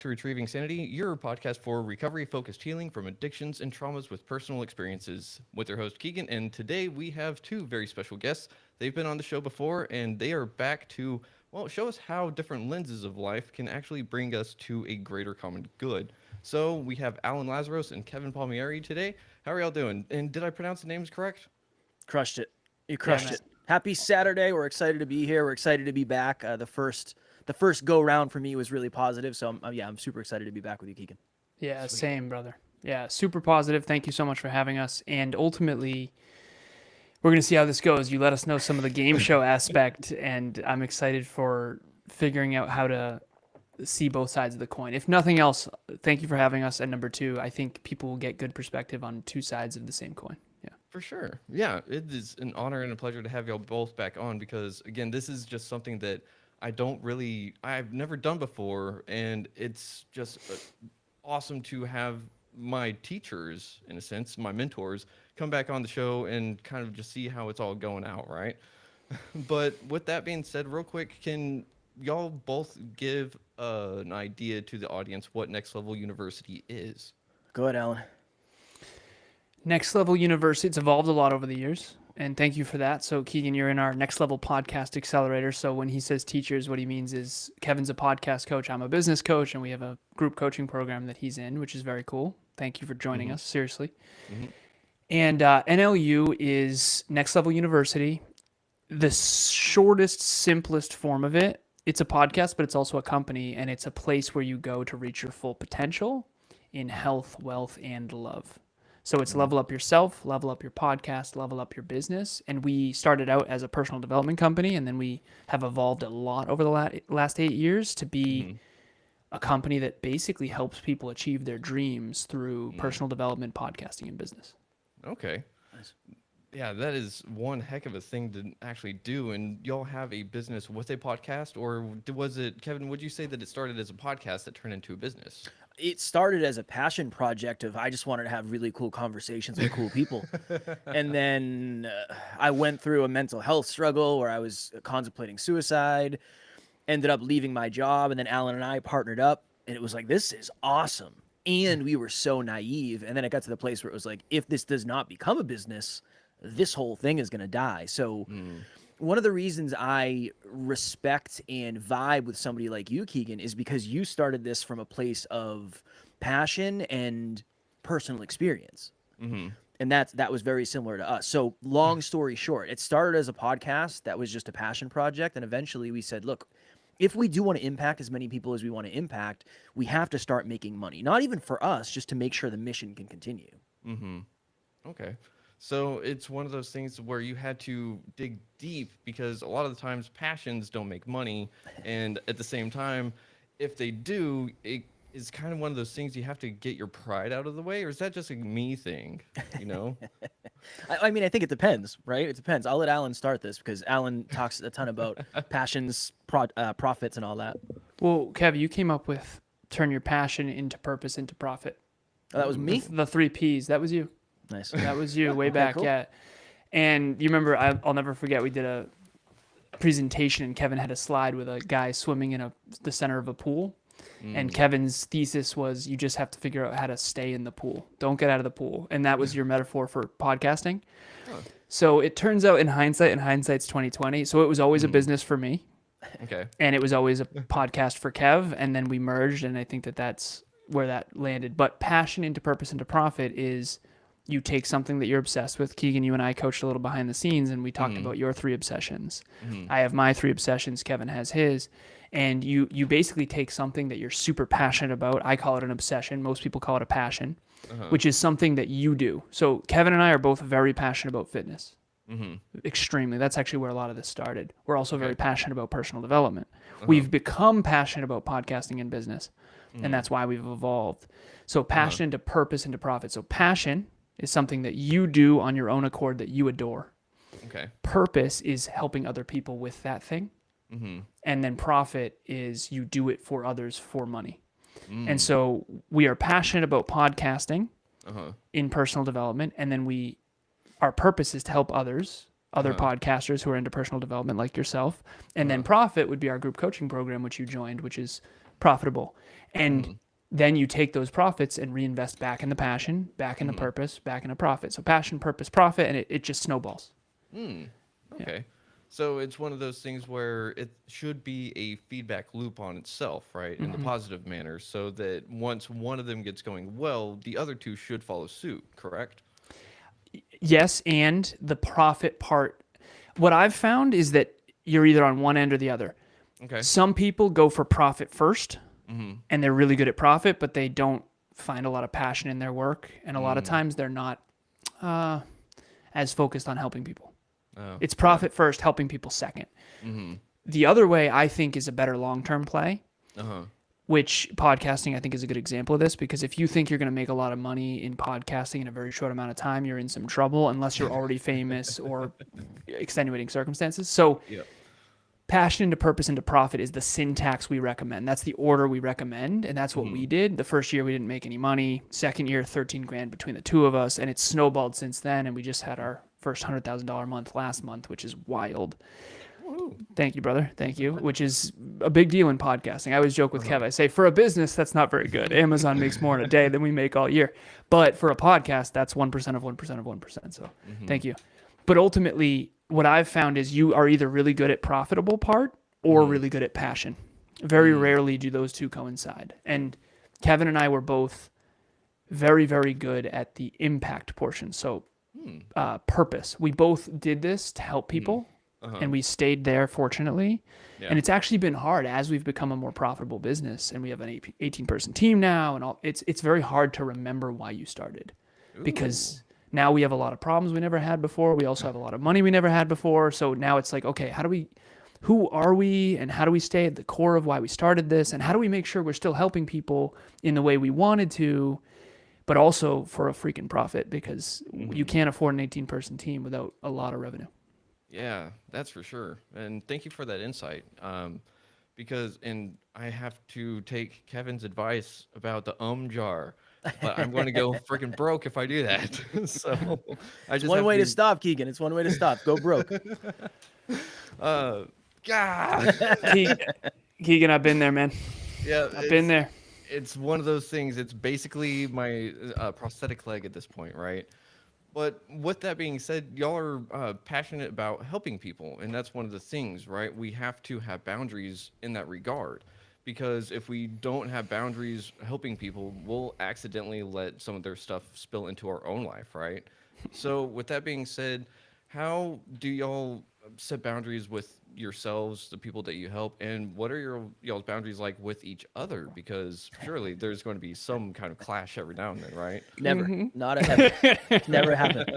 to Retrieving Sanity, your podcast for recovery-focused healing from addictions and traumas with personal experiences. With their host Keegan, and today we have two very special guests. They've been on the show before, and they are back to, well, show us how different lenses of life can actually bring us to a greater common good. So we have Alan Lazaros and Kevin Palmieri today. How are y'all doing? And did I pronounce the names correct? Crushed it. You crushed it. Happy Saturday. We're excited to be here. We're excited to be back. The first go round for me was really positive. So I'm super excited to be back with you, Keegan. Yeah, Sweet. same, brother. Yeah, super positive. Thank you so much for having us. And ultimately, we're going to see how this goes. You let us know some of the game show aspect, and I'm excited for figuring out how to see both sides of the coin. If nothing else, thank you for having us. And number two, I think people will get good perspective on two sides of the same coin. Yeah. For sure. Yeah, it is an honor and a pleasure to have y'all both back on because, again, this is just something that I've never done before, and it's just awesome to have my teachers, in a sense, my mentors, come back on the show and kind of just see how it's all going out, right? But with that being said, real quick, can y'all both give an idea to the audience what Next Level University is? Go ahead, Alan. Next Level University, it's evolved a lot over the years, and thank you for that. So, Keegan, you're in our Next Level Podcast Accelerator. So when he says teachers, what he means is Kevin's a podcast coach, I'm a business coach, and we have a group coaching program that he's in, which is very cool. Thank you for joining us, seriously. And NLU is Next Level University. The shortest, simplest form of it, it's a podcast, but it's also a company, and it's a place where you go to reach your full potential in health, wealth, and love. So it's level up yourself, level up your podcast, level up your business. And we started out as a personal development company, and then we have evolved a lot over the last 8 years to be a company that basically helps people achieve their dreams through personal development, podcasting, and business. Okay. Nice. Yeah, that is one heck of a thing to actually do. And y'all have a business with a podcast, or was it, Kevin, would you say that it started as a podcast that turned into a business? It started as a passion project of I just wanted to have really cool conversations with cool people. And then I went through a mental health struggle where I was contemplating suicide, ended up leaving my job, and then Alan and I partnered up, and it was like, this is awesome. And we were so naive. And then it got to the place where it was like, if this does not become a business, this whole thing is going to die. So one of the reasons I respect and vibe with somebody like you, Keegan, is because you started this from a place of passion and personal experience. And that was very similar to us. So long story short, it started as a podcast that was just a passion project. And eventually we said, look, if we do want to impact as many people as we want to impact, we have to start making money. Not even for us, just to make sure the mission can continue. Okay. So it's one of those things where you had to dig deep because a lot of the times passions don't make money. And at the same time, if they do, it is kind of one of those things you have to get your pride out of the way. Or is that just a me thing, you know? I mean, I think it depends, right? It depends. I'll let Alan start this because Alan talks a ton about passions, profits, and all that. Well, Kev, you came up with turn your passion into purpose, into profit. Oh, that was me? The 3 Ps. That was you. Nice. That was you way back, cool. yeah. And you remember, I'll never forget, we did a presentation and Kevin had a slide with a guy swimming in the center of a pool. And Kevin's thesis was you just have to figure out how to stay in the pool. Don't get out of the pool. And that was your metaphor for podcasting. So it turns out in hindsight, and hindsight's 2020, so it was always a business for me. Okay. And it was always a podcast for Kev. And then we merged, and I think that's where that landed. But passion into purpose into profit is you take something that you're obsessed with. Keegan, you and I coached a little behind the scenes, and we talked about your 3 obsessions. I have my 3 obsessions. Kevin has his. And you basically take something that you're super passionate about. I call it an obsession. Most people call it a passion, which is something that you do. So Kevin and I are both very passionate about fitness. Extremely. That's actually where a lot of this started. We're also very passionate about personal development. We've become passionate about podcasting and business, and that's why we've evolved. So passion into purpose into profit. So passion is something that you do on your own accord that you adore. Okay. Purpose is helping other people with that thing. And then profit is you do it for others for money. And so we are passionate about podcasting in personal development. And then our purpose is to help others, other podcasters who are into personal development like yourself. And then profit would be our group coaching program, which you joined, which is profitable. And then you take those profits and reinvest back in the passion, back in the purpose, back in the profit. So passion, purpose, profit, and it just snowballs. Okay. So it's one of those things where it should be a feedback loop on itself, right? In the positive manner, so that once one of them gets going well, the other two should follow suit, correct? Yes, and the profit part. What I've found is that you're either on one end or the other. Okay. Some people go for profit first, and they're really good at profit, but they don't find a lot of passion in their work. And a lot of times they're not as focused on helping people. Oh, It's profit first, helping people second. The other way I think is a better long-term play, which podcasting I think is a good example of this, because if you think you're going to make a lot of money in podcasting in a very short amount of time, you're in some trouble unless you're already famous or extenuating circumstances. So passion into purpose into profit is the syntax we recommend. That's the order we recommend, and that's what we did. The first year we didn't make any money. Second year, 13 grand between the two of us, and it's snowballed since then, and we just had our first $100,000 month last month, which is wild. Woo. Thank you, brother. Thank you. Which is a big deal in podcasting. I always joke with Kev. I say, for a business, that's not very good. Amazon makes more in a day than we make all year. But for a podcast, that's 1% of 1% of 1%. So thank you. But ultimately, what I've found is you are either really good at profitable part or really good at passion. Very rarely do those two coincide. And Kevin and I were both very, very good at the impact portion. So purpose. We both did this to help people. And we stayed there, fortunately. Yeah. And it's actually been hard as we've become a more profitable business, and we have an 18-person team now, and all. It's very hard to remember why you started, because now we have a lot of problems we never had before. We also have a lot of money we never had before. So now it's like, okay, who are we, and how do we stay at the core of why we started this, and how do we make sure we're still helping people in the way we wanted to, but also for a freaking profit, because you can't afford an 18-person team without a lot of revenue. Yeah, that's for sure. And thank you for that insight. Because I have to take Kevin's advice about the jar, but I'm going to go freaking broke if I do that. So I just one way to stop, Keegan. It's one way to stop. Go broke. God. Keegan, I've been there, man. Yeah, I've been there. It's one of those things. It's basically my prosthetic leg at this point, right? But with that being said, y'all are passionate about helping people, and that's one of the things, right? We have to have boundaries in that regard, because if we don't have boundaries helping people, we'll accidentally let some of their stuff spill into our own life, right? So with that being said, how do y'all set boundaries with yourselves, the people that you help, and what are y'all's boundaries like with each other? Because surely there's going to be some kind of clash every now and then, right? Never. Not a heaven. Never happened.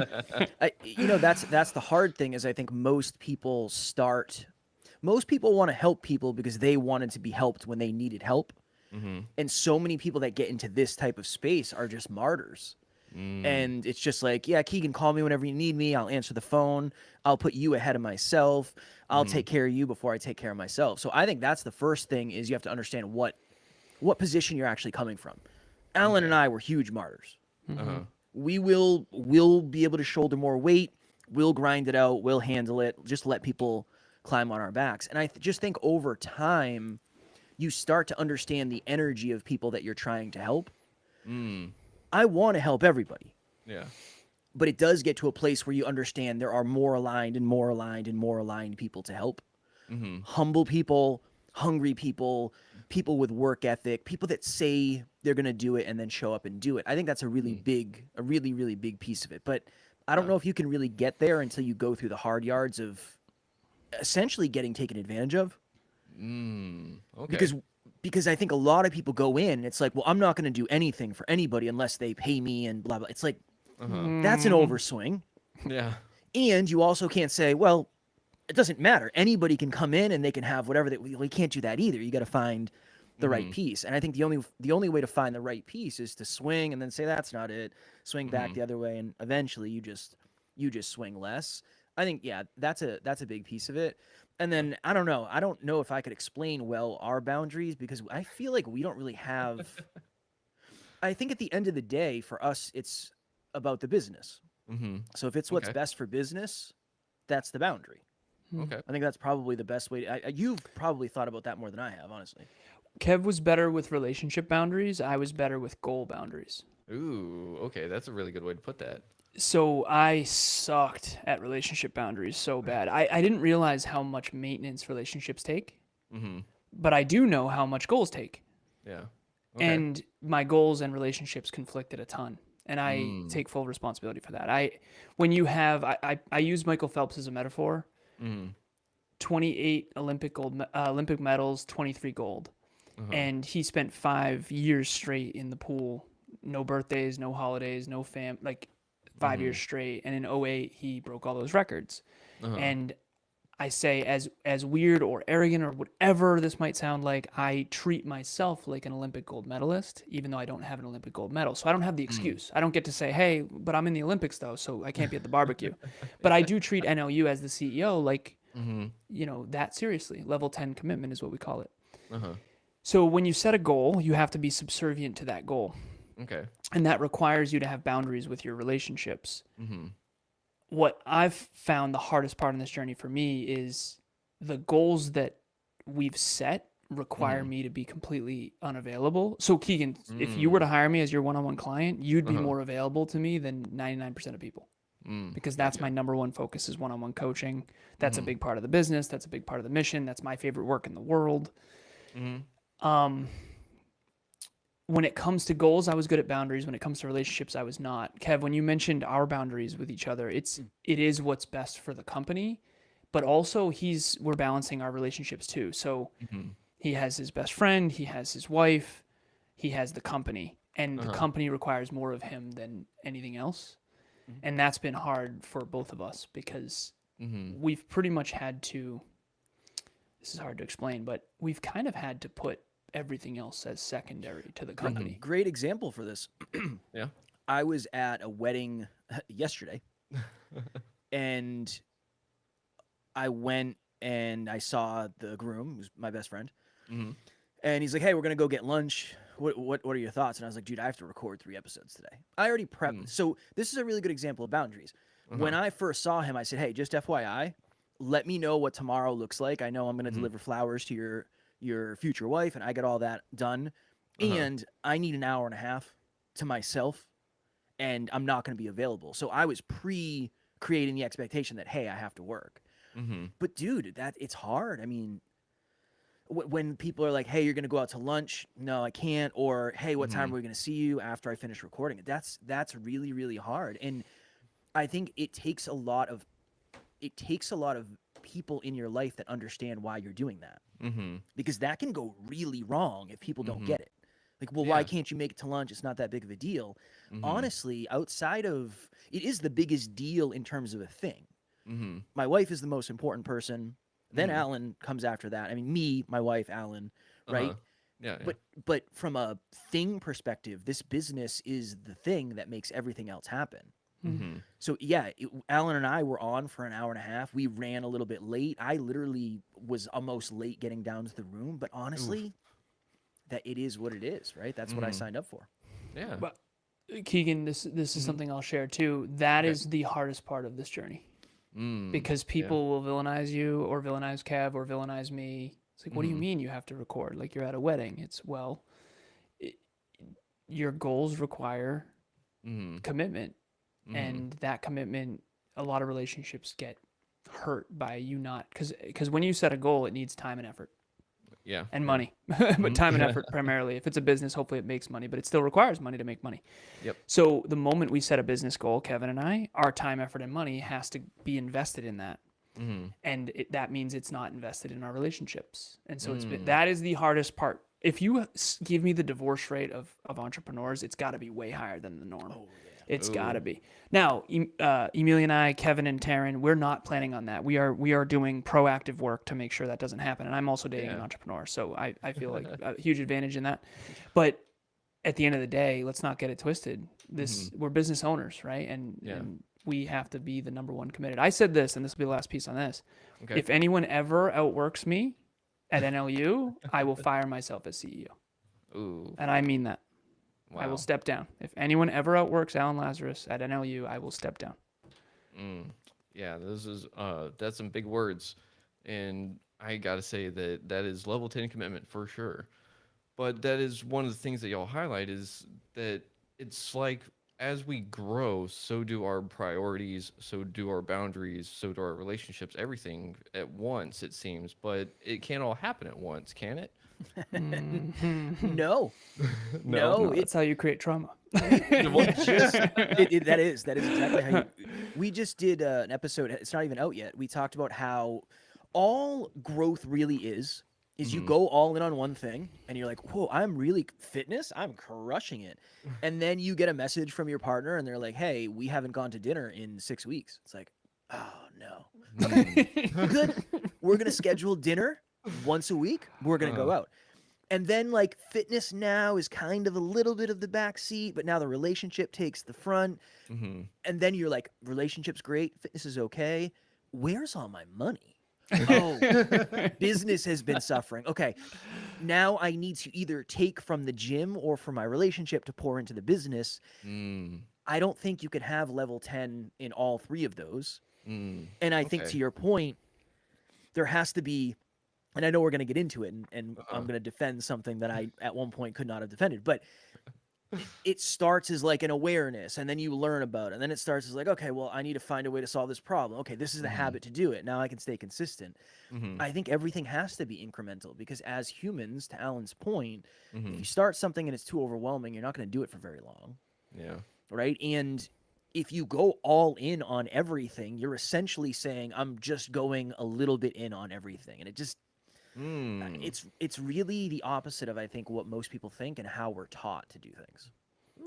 That's the hard thing, is I think most people want to help people because they wanted to be helped when they needed help. And so many people that get into this type of space are just martyrs. And it's just like, yeah, Keegan, call me whenever you need me. I'll answer the phone. I'll put you ahead of myself. I'll take care of you before I take care of myself. So I think that's the first thing, is you have to understand what position you're actually coming from. Alan and I were huge martyrs. We'll be able to shoulder more weight. We'll grind it out. We'll handle it. Just let people climb on our backs. And I just think over time, you start to understand the energy of people that you're trying to help. I want to help everybody. Yeah. But it does get to a place where you understand there are more aligned and more aligned and more aligned people to help. Humble people, hungry people, people with work ethic, people that say they're going to do it and then show up and do it. I think that's a really really big piece of it. But I don't know if you can really get there until you go through the hard yards of essentially getting taken advantage of. Okay. Because I think a lot of people go in and it's like, well, I'm not going to do anything for anybody unless they pay me and blah, blah. It's like, that's an overswing. Yeah. And you also can't say, well, it doesn't matter. Anybody can come in and they can have whatever we can't do that either. You got to find the right piece. And I think the only way to find the right piece is to swing and then say, that's not it. Swing back the other way. And eventually you just swing less. I think, yeah, that's a big piece of it. And then I don't know if I could explain well our boundaries, because I feel like we don't really have. I think at the end of the day, for us, it's about the business. So if it's what's best for business, that's the boundary. Okay. I think that's probably the best way. You've probably thought about that more than I have, honestly. Kev was better with relationship boundaries. I was better with goal boundaries. Ooh, okay, that's a really good way to put that. So I sucked at relationship boundaries so bad. I didn't realize how much maintenance relationships take, Mm-hmm. but I do know how much goals take. Yeah. Okay. And my goals and relationships conflicted a ton. And I Mm. take full responsibility for that. When you have, I use Michael Phelps as a metaphor. Mm. 28 Olympic medals, 23 gold. Uh-huh. And he spent 5 years straight in the pool, no birthdays, no holidays, no like 5 years straight. And in '08, he broke all those records. Uh-huh. And I say, as weird or arrogant or whatever this might sound like, I treat myself like an Olympic gold medalist, even though I don't have an Olympic gold medal. So I don't have the excuse. I don't get to say, hey, but I'm in the Olympics though, so I can't be at the barbecue. But I do treat NLU as the CEO like, that seriously. Level 10 commitment is what we call it. Uh-huh. So when you set a goal, you have to be subservient to that goal. Okay. And that requires you to have boundaries with your relationships. Mm-hmm. What I've found the hardest part in this journey for me is the goals that we've set require me to be completely unavailable. So Keegan, if you were to hire me as your one-on-one client, you'd be more available to me than 99% of people. Because that's my number one focus is one-on-one coaching. That's a big part of the business. That's a big part of the mission. That's my favorite work in the world. When it comes to goals, I was good at boundaries. When it comes to relationships, I was not. Kev, when you mentioned our boundaries with each other, it is what's best for the company, but also we're balancing our relationships too. So he has his best friend, he has his wife, he has the company, and the company requires more of him than anything else. And that's been hard for both of us because we've pretty much had to, this is hard to explain, but we've kind of had to put everything else as secondary to the company. Great example for this. Yeah. I was at a wedding yesterday, and I went and I saw the groom, who's my best friend, and he's like, "Hey, we're gonna go get lunch. What are your thoughts?" And I was like, "Dude, I have to record 3 episodes today. I already prepped." So this is a really good example of boundaries. When I first saw him, I said, "Hey, just FYI, let me know what tomorrow looks like. I know I'm gonna deliver flowers to your future wife, and I get all that done, and I need an hour and a half to myself, and I'm not going to be available." So I was creating the expectation that, hey, I have to work. But dude, it's hard. I mean, when people are like, hey, you're going to go out to lunch, no, I can't, or hey, what time are we going to see you after I finish recording? That's really, really hard. And I think it takes a lot of people in your life that understand why you're doing that. Because that can go really wrong if people don't get it. Like, well, why can't you make it to lunch? It's not that big of a deal. Honestly, outside of, it is the biggest deal in terms of a thing. My wife is the most important person. Then Alan comes after that. I mean, me, my wife, Alan, right? Yeah. But from a thing perspective, this business is the thing that makes everything else happen. So yeah, Alan and I were on for an hour and a half. We ran a little bit late. I literally was almost late getting down to the room. But honestly, that it is what it is, right? That's what I signed up for. Yeah. But Keegan, this is something I'll share too. That is the hardest part of this journey. Because people will villainize you or villainize Kev or villainize me. It's like, what do you mean you have to record? Like you're at a wedding. It's, well, your goals require commitment. And that commitment, a lot of relationships get hurt by you not, because when you set a goal, it needs time and effort. Yeah. And money, but time and effort primarily. If it's a business, hopefully it makes money, but it still requires money to make money. Yep. So the moment we set a business goal, Kevin and I, our time, effort, and money has to be invested in that. And that means it's not invested in our relationships. And so that is the hardest part. If you give me the divorce rate of entrepreneurs, it's got to be way higher than the norm. Oh, yeah. It's got to be. Now, Emilia and I, Kevin and Taryn, we're not planning on that. We are doing proactive work to make sure that doesn't happen. And I'm also dating an entrepreneur, so I feel like a huge advantage in that. But at the end of the day, let's not get it twisted. We're business owners, right? And we have to be the number one committed. I said this, and this will be the last piece on this. Okay. If anyone ever outworks me at NLU, I will fire myself as CEO. Ooh. And I mean that. Wow. I will step down. If anyone ever outworks Alan Lazaros at NLU, I will step down. Yeah, that's some big words, and I gotta say that is level 10 commitment for sure. But that is one of the things that y'all highlight is that it's like as we grow, so do our priorities, so do our boundaries, so do our relationships, everything at once, it seems. But it can't all happen at once, can it? No, No. no, No, that's how you create trauma. we just that is exactly how you. We just did an episode. It's not even out yet. We talked about how all growth really is you go all in on one thing and you're like, whoa, I'm really fitness, I'm crushing it, and then you get a message from your partner and they're like, hey, we haven't gone to dinner in 6 weeks. It's like, oh no. Okay, good. We're gonna schedule dinner once a week. We're gonna go out. And then like fitness now is kind of a little bit of the back seat, but now the relationship takes the front. And then you're like, relationship's great, fitness is okay. Where's all my money? Oh, business has been suffering. Okay, now I need to either take from the gym or from my relationship to pour into the business. I don't think you can have level 10 in all three of those. And I think to your point, there has to be, and I know we're going to get into it, and I'm going to defend something that I at one point could not have defended, but it starts as like an awareness, and then you learn about it, and then it starts as like, okay, well, I need to find a way to solve this problem. Okay, this is the habit to do it. Now I can stay consistent. I think everything has to be incremental, because as humans, to Alan's point, if you start something and it's too overwhelming, you're not going to do it for very long. Yeah. Right? And if you go all in on everything, you're essentially saying, I'm just going a little bit in on everything. And it just, it's really the opposite of, I think, what most people think and how we're taught to do things.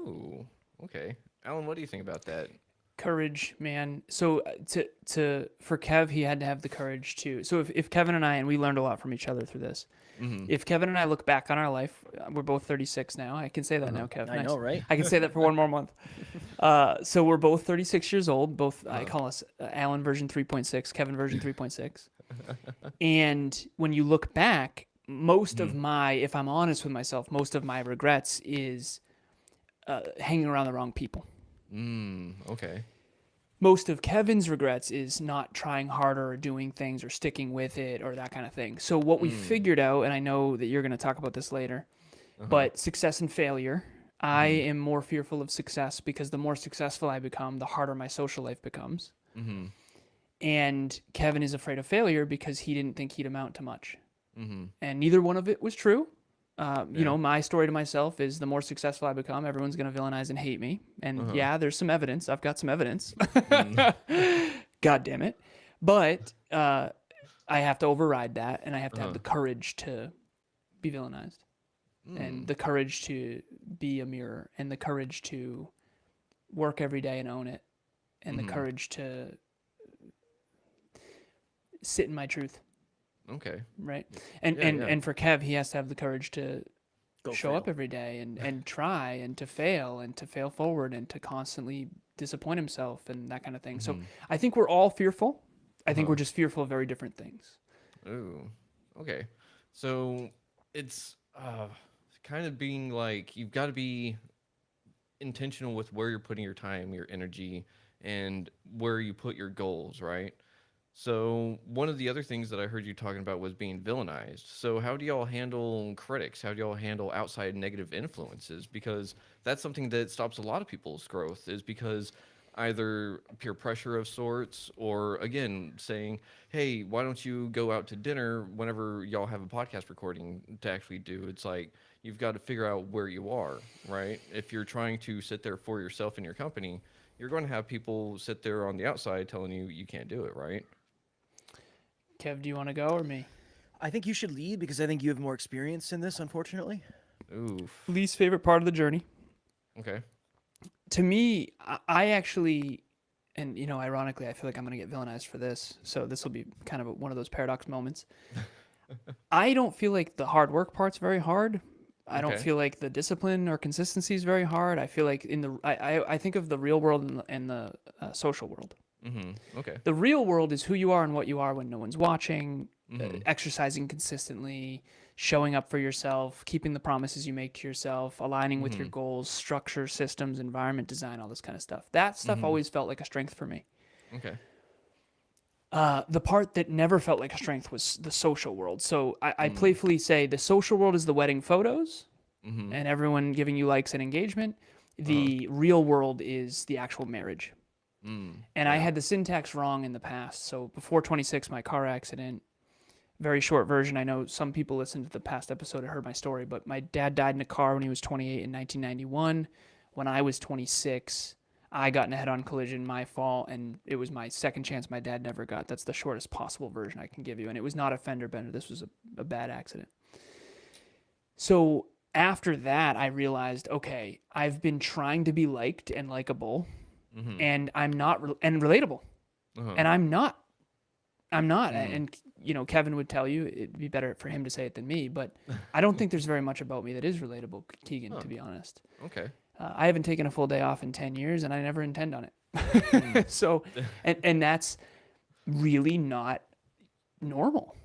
Ooh, okay. Alan, what do you think about that? Courage, man. So for Kev, he had to have the courage to. So if Kevin and I, and we learned a lot from each other through this. If Kevin and I look back on our life, we're both 36 now. I can say that now, Kev. I know, right? I can say that for one more month. So we're both 36 years old. Both I call us Alan version 3.6, Kevin version 3.6. And when you look back, most of my, if I'm honest with myself, most of my regrets is hanging around the wrong people. Okay. Most of Kevin's regrets is not trying harder or doing things or sticking with it or that kind of thing. So what we figured out, and I know that you're going to talk about this later, but success and failure. I am more fearful of success because the more successful I become, the harder my social life becomes. And Kevin is afraid of failure because he didn't think he'd amount to much. And neither one of it was true. You know, my story to myself is the more successful I become, everyone's going to villainize and hate me. And yeah, there's some evidence. I've got some evidence. God damn it. But I have to override that, and I have to have the courage to be villainized, and the courage to be a mirror, and the courage to work every day and own it, and the courage to sit in my truth. Okay. Right. And for Kev, he has to have the courage to show up every day and try and to fail forward and to constantly disappoint himself and that kind of thing. So I think we're all fearful. I think we're just fearful of very different things. Ooh. Okay. So it's kind of being like, you've got to be intentional with where you're putting your time, your energy, and where you put your goals, right? So one of the other things that I heard you talking about was being villainized. So how do y'all handle critics? How do y'all handle outside negative influences? Because that's something that stops a lot of people's growth, is because either peer pressure of sorts, or again, saying, hey, why don't you go out to dinner whenever y'all have a podcast recording to actually do? It's like, you've got to figure out where you are, right? If you're trying to sit there for yourself and your company, you're going to have people sit there on the outside telling you you can't do it, right? Kev, do you want to go or me? I think you should lead because I think you have more experience in this, unfortunately. Oof. Least favorite part of the journey. Okay. To me, I actually, and you know, ironically, I feel like I'm going to get villainized for this. So this will be kind of one of those paradox moments. I don't feel like the hard work part's very hard. I don't feel like the discipline or consistency is very hard. I feel like I think of the real world and the social world. Okay. The real world is who you are and what you are when no one's watching, exercising consistently, showing up for yourself, keeping the promises you make to yourself, aligning with your goals, structure, systems, environment design, all this kind of stuff. That stuff always felt like a strength for me. Okay. The part that never felt like a strength was the social world. So I Mm. playfully say the social world is the wedding photos Mm-hmm. and everyone giving you likes and engagement. Uh-huh. The real world is the actual marriage. And I Yeah. had the syntax wrong in the past. So before 26, my car accident, very short version. I know some people listened to the past episode and heard my story, but my dad died in a car when he was 28 in 1991. When I was 26, I got in a head-on collision, my fault, and it was my second chance my dad never got. That's the shortest possible version I can give you. And it was not a fender bender. This was a bad accident. So after that, I realized, okay, I've been trying to be liked and likable, Mm-hmm. and I'm not, and relatable, Uh-huh. and I'm not. I'm not. Mm. And, Kevin would tell you it'd be better for him to say it than me, but I don't think there's very much about me that is relatable, Keegan, Huh. to be honest. Okay. I haven't taken a full day off in 10 years, and I never intend on it. Mm. So, and that's really not normal.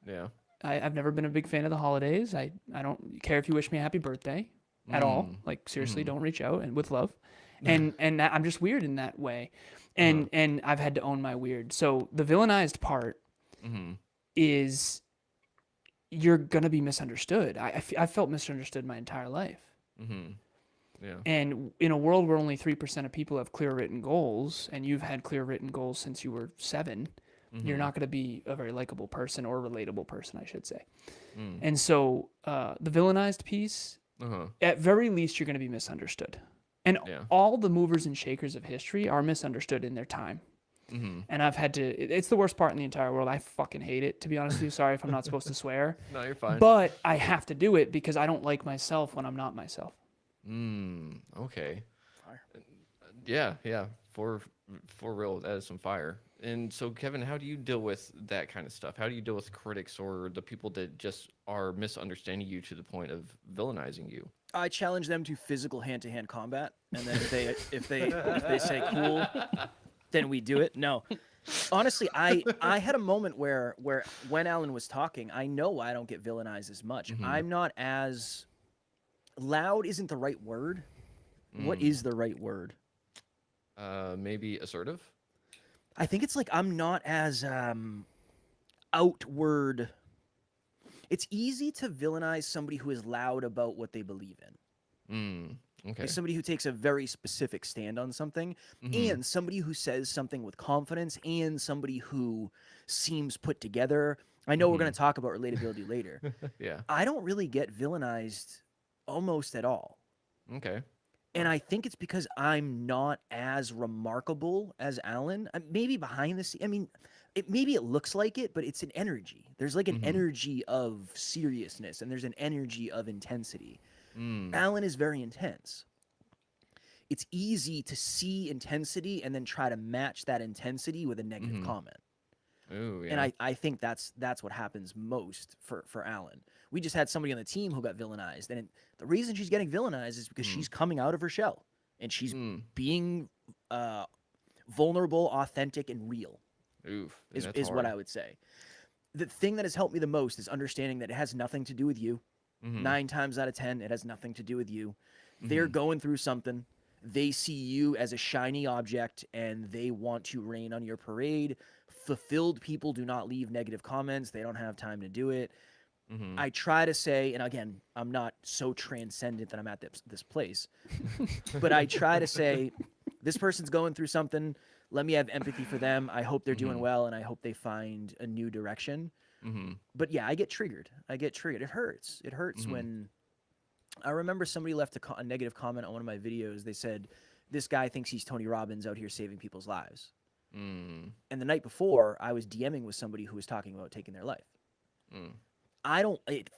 Yeah. I've never been a big fan of the holidays. I don't care if you wish me a happy birthday at all. Like, seriously, don't reach out, and with love. And I'm just weird in that way. And I've had to own my weird. So the villainized part Mm-hmm. is you're going to be misunderstood. I felt misunderstood my entire life. Mm-hmm. Yeah. And in a world where only 3% of people have clear written goals, and you've had clear written goals since you were 7, you're not going to be a very likable person or relatable person, I should say. Mm. And so the villainized piece, Uh-huh. at very least, you're going to be misunderstood. And Yeah. all the movers and shakers of history are misunderstood in their time. Mm-hmm. And I've had to, it's the worst part in the entire world. I fucking hate it, to be honest with you. Sorry if I'm not supposed to swear. No, you're fine. But I have to do it because I don't like myself when I'm not myself. Okay. Fire. Yeah, yeah. For real, that is some fire. And so, Kevin, how do you deal with that kind of stuff? How do you deal with critics or the people that just are misunderstanding you to the point of villainizing you? I challenge them to physical hand-to-hand combat, and then if they say cool, then we do it. No, honestly, I had a moment where when Alan was talking, I know I don't get villainized as much. I'm not as loud. Isn't the right word? What is the right word? Maybe assertive. I think it's like I'm not as outward. It's easy to villainize somebody who is loud about what they believe in. Okay. Like somebody who takes a very specific stand on something, and somebody who says something with confidence, and somebody who seems put together. I know we're going to talk about relatability later. Yeah. I don't really get villainized almost at all. Okay. And I think it's because I'm not as remarkable as Alan. Maybe behind the scenes, I mean, maybe it looks like it, but it's an energy. There's like an energy of seriousness, and there's an energy of intensity. Alan is very intense. It's easy to see intensity and then try to match that intensity with a negative comment. Ooh, yeah. And I think that's what happens most for Alan. We just had somebody on the team who got villainized, and the reason she's getting villainized is because she's coming out of her shell, and she's being vulnerable, authentic, and real. Oof. Is what I would say. The thing that has helped me the most is understanding that it has nothing to do with you. 9 times out of 10, it has nothing to do with you. They're going through something. They see you as a shiny object, and they want to rain on your parade. Fulfilled people do not leave negative comments. They don't have time to do it. I try to say, and again, I'm not so transcendent that I'm at this place, but I try to say, this person's going through something. Let me have empathy for them. I hope they're doing well, and I hope they find a new direction. But yeah, I get triggered. It hurts. It hurts when I remember somebody left a negative comment on one of my videos. They said, this guy thinks he's Tony Robbins out here saving people's lives. And the night before, I was DMing with somebody who was talking about taking their life.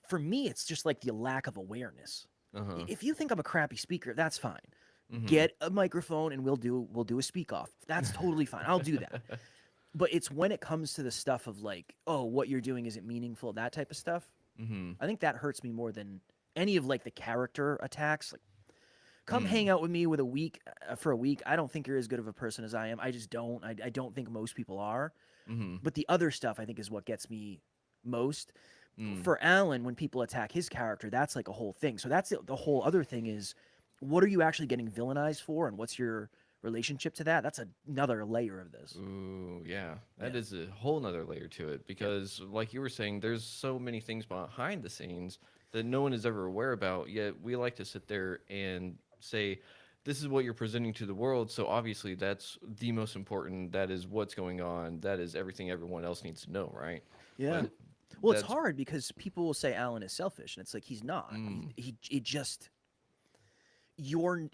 For me, it's just like the lack of awareness. If you think I'm a crappy speaker, that's fine. Get a microphone and we'll do a speak off. That's totally fine. I'll do that. But it's when it comes to the stuff of like, oh, what you're doing isn't meaningful, that type of stuff. I think that hurts me more than any of like the character attacks. Like, come hang out with me for a week. I don't think you're as good of a person as I am. I just don't. I don't think most people are. But the other stuff I think is what gets me most. For Alan, when people attack his character, that's like a whole thing. So that's the whole other thing is, what are you actually getting villainized for, and what's your relationship to that, that's another layer of this. Ooh, yeah. That Yeah. is a whole nother layer to it because, like you were saying, there's so many things behind the scenes that no one is ever aware about. Yet we like to sit there and say, this is what you're presenting to the world. So obviously, that's the most important. That is what's going on. That is everything everyone else needs to know, right? Yeah. But Well, it's that's, hard because people will say Alan is selfish, and it's like he's not. mm, He just you're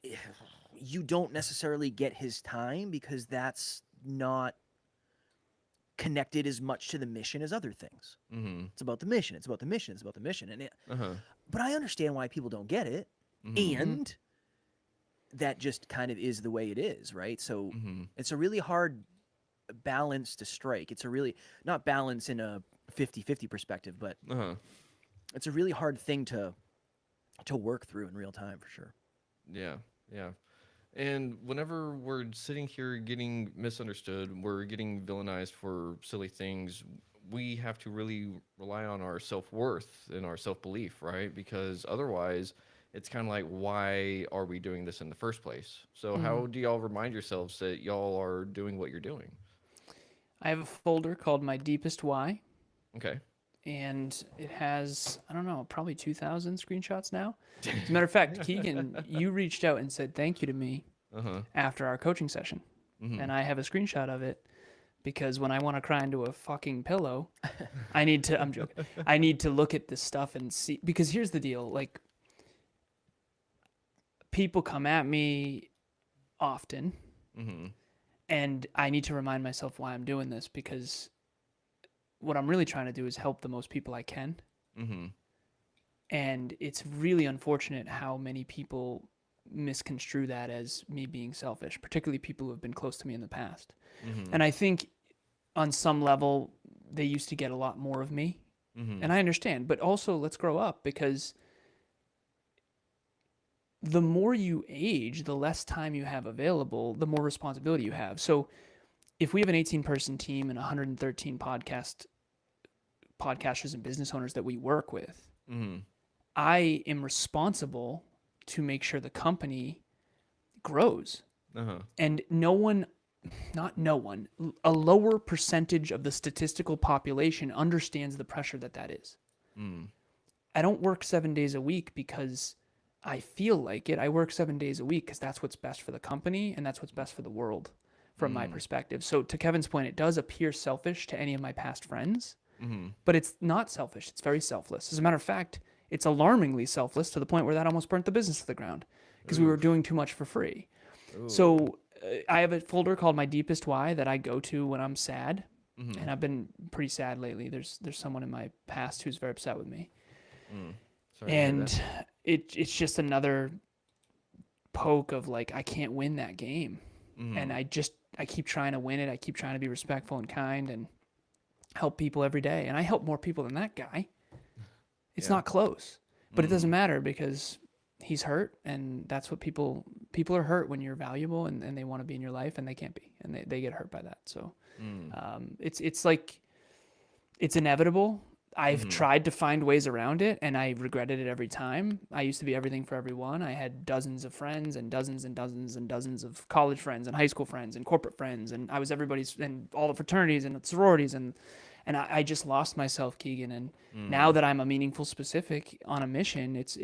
you don't necessarily get his time because that's not connected as much to the mission as other things. mm-hmm, It's about the mission. It's about the mission. It's about the mission. uh-huh, But I understand why people don't get it, mm-hmm, and that just kind of is the way it is, right? So mm-hmm, it's a really hard balance to strike. It's a really not balance in a 50-50 perspective, but uh-huh. it's a really hard thing to work through in real time for sure. Yeah, yeah. And whenever we're sitting here getting misunderstood, we're getting villainized for silly things, we have to really rely on our self worth and our self belief, right? Because otherwise, it's kind of like, why are we doing this in the first place? So, how do y'all remind yourselves that y'all are doing what you're doing? I have a folder called My Deepest Why, Okay. and it has, I don't know, probably 2,000 screenshots now. As a matter of fact, Keegan, you reached out and said thank you to me Uh huh. after our coaching session. And I have a screenshot of it because when I want to cry into a fucking pillow, I'm joking. I need to look at this stuff and see, because here's the deal. Like, people come at me often, Mm-hmm. and I need to remind myself why I'm doing this, because what I'm really trying to do is help the most people I can. Mm-hmm. And it's really unfortunate how many people misconstrue that as me being selfish, particularly people who have been close to me in the past. Mm-hmm. And I think on some level, they used to get a lot more of me. Mm-hmm. And I understand, but also let's grow up, because the more you age, the less time you have available, the more responsibility you have. So if we have an 18-person team and 113 podcasters and business owners that we work with, Mm-hmm. I am responsible to make sure the company grows. Uh-huh. And not no one, a lower percentage of the statistical population understands the pressure that is. Mm. I don't work 7 days a week because I feel like it. I work 7 days a week because that's what's best for the company and that's what's best for the world from my perspective. So to Kevin's point, it does appear selfish to any of my past friends, Mm-hmm. but it's not selfish. It's very selfless. As a matter of fact, it's alarmingly selfless to the point where that almost burnt the business to the ground because we were doing too much for free. Ooh. So I have a folder called My Deepest Why that I go to when I'm sad, Mm-hmm. and I've been pretty sad lately. There's someone in my past who's very upset with me, Sorry to hear and that. it's just another poke of like, I can't win that game, Mm-hmm. and I keep trying to win it. I keep trying to be respectful and kind and help people every day, and I help more people than that guy. It's Yeah. not close, but it doesn't matter because he's hurt, and that's what people are hurt when you're valuable and they want to be in your life and they can't be, and they get hurt by that. So it's like, it's inevitable. I've tried to find ways around it, and I regretted it every time. I used to be everything for everyone. I had dozens of friends and dozens and dozens and dozens of college friends and high school friends and corporate friends, and I was everybody's, and all the fraternities and sororities, and I just lost myself, Keegan. And now that I'm a meaningful specific on a mission, it's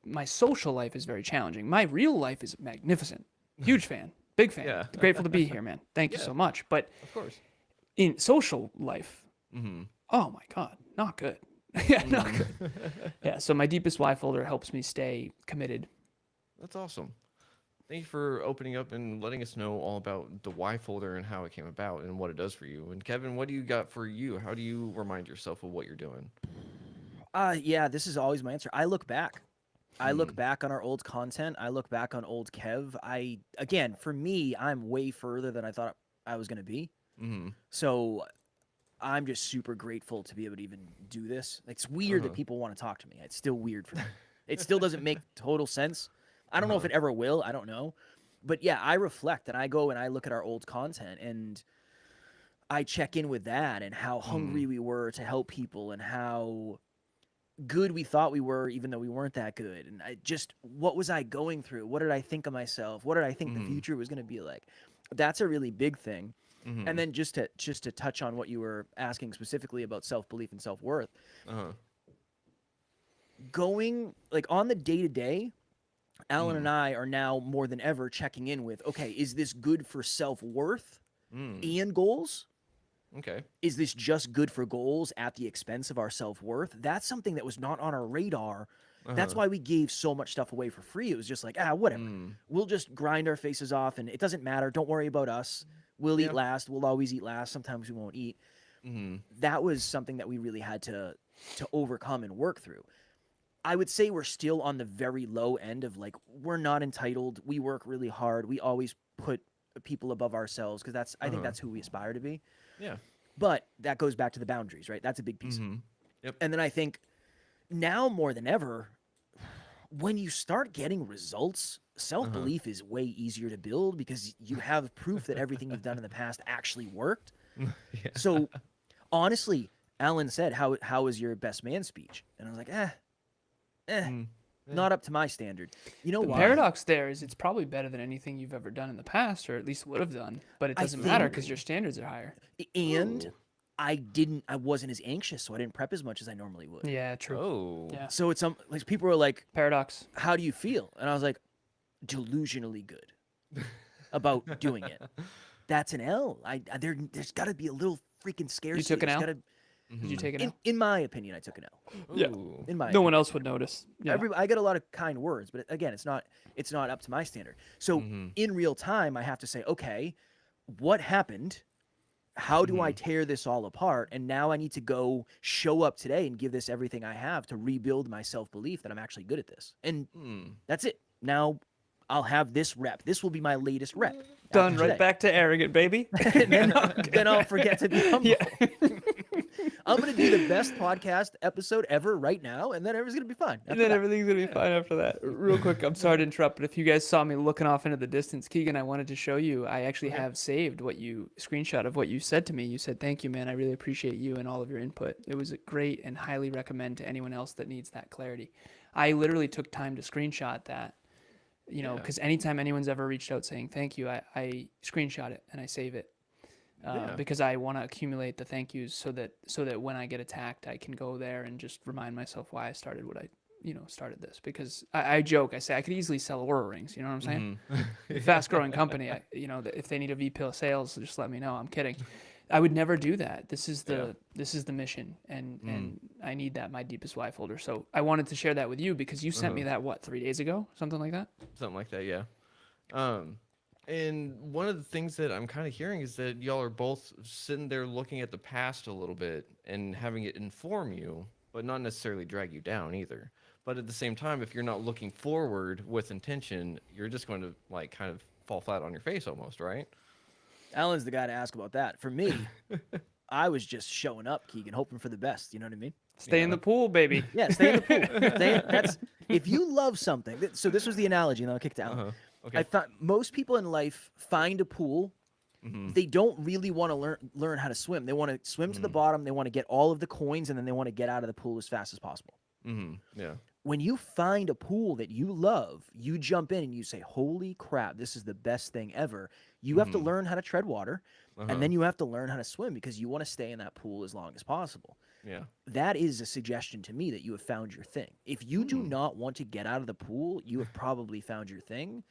my social life is very challenging. My real life is magnificent. Huge fan, big fan. Yeah. Grateful to be here, man. Thank you Yeah. so much. But Of course. in social life, Mm-hmm. oh my God, not good. Yeah, not good. Yeah, so my deepest why folder helps me stay committed. That's awesome. Thank you for opening up and letting us know all about the why folder and how it came about and what it does for you. And Kevin, what do you got for you? How do you remind yourself of what you're doing? Yeah, this is always my answer. I look back. I look back on our old content. I look back on old Kev. Again, for me, I'm way further than I thought I was going to be. Mm-hmm. So I'm just super grateful to be able to even do this. It's weird that people want to talk to me. It's still weird for me. It still doesn't make total sense. I don't know if it ever will. I don't know. But yeah, I reflect and I go and I look at our old content and I check in with that and how hungry we were to help people and how good we thought we were, even though we weren't that good. And what was I going through? What did I think of myself? What did I think the future was going to be like? That's a really big thing. And then just to touch on what you were asking specifically about self-belief and self-worth, going like on the day-to-day, Alan and I are now more than ever checking in with, okay, is this good for self-worth and goals? Okay. Is this just good for goals at the expense of our self-worth? That's something that was not on our radar. That's why we gave so much stuff away for free. It was just like, whatever. We'll just grind our faces off, and it doesn't matter. Don't worry about us. We'll eat last. We'll always eat last. Sometimes we won't eat. That was something that we really had to overcome and work through. I would say we're still on the very low end of like, we're not entitled. We work really hard. We always put people above ourselves because I think that's who we aspire to be. Yeah. But that goes back to the boundaries, right? That's a big piece. Yep. And then I think now more than ever, when you start getting results, self-belief is way easier to build because you have proof that everything you've done in the past actually worked. So honestly, Alan said, how was your best man speech? And I was like, not up to my standard. You know The why? paradox there is it's probably better than anything you've ever done in the past, or at least would have done, but it doesn't matter because your standards are higher. And I wasn't as anxious, so I didn't prep as much as I normally would. Yeah, true. Oh. Yeah. So it's like people were like, Paradox. how do you feel? And I was like, delusionally good about doing it. That's an L. There's got to be a little freaking scarcity. took an There's L? gotta- Did you take it out? in my opinion, I took an L. Yeah. Ooh. In my No one else would notice. Yeah. I get a lot of kind words, but again, it's not up to my standard. So in real time, I have to say, okay, what happened? How do I tear this all apart? And now I need to go show up today and give this everything I have to rebuild my self-belief that I'm actually good at this. And that's it. Now I'll have this rep. This will be my latest rep. Done. after Right today. back to arrogant, baby. And then I'll forget to be humble. I'm going to do the best podcast episode ever right now, and then everything's going to be fine. And then everything's going to be fine after that. Real quick, I'm sorry to interrupt, but if you guys saw me looking off into the distance, Keegan, I wanted to show you. I actually have saved screenshot of what you said to me. You said, "Thank you, man. I really appreciate you and all of your input. It was great and highly recommend to anyone else that needs that clarity." I literally took time to screenshot that, because anytime anyone's ever reached out saying thank you, I screenshot it and I save it. Because I want to accumulate the thank yous so that when I get attacked, I can go there and just remind myself why I started what I started this. Because I joke, I say I could easily sell Aura rings. You know what I'm saying? Fast growing company. If they need a VP of sales, just let me know. I'm kidding. I would never do that. This is the mission, and I need that my deepest why folder. So I wanted to share that with you because you sent me that 3 days ago, something like that. Something like that, yeah. And one of the things that I'm kind of hearing is that y'all are both sitting there looking at the past a little bit and having it inform you, but not necessarily drag you down either. But at the same time, if you're not looking forward with intention, you're just going to like kind of fall flat on your face almost, right? Alan's the guy to ask about that. For me, I was just showing up, Keegan, hoping for the best. You know what I mean? Stay in the pool, baby. Yeah, stay in the pool. If you love something. So this was the analogy, and then I'll kick to Alan. Okay. I thought most people in life find a pool. They don't really want to learn how to swim. They want to swim to the bottom. They want to get all of the coins, and then they want to get out of the pool as fast as possible. Yeah. When you find a pool that you love, you jump in and you say, holy crap, this is the best thing ever. You have to learn how to tread water, and then you have to learn how to swim because you want to stay in that pool as long as possible. Yeah. That is a suggestion to me that you have found your thing. If you do not want to get out of the pool, you have probably found your thing.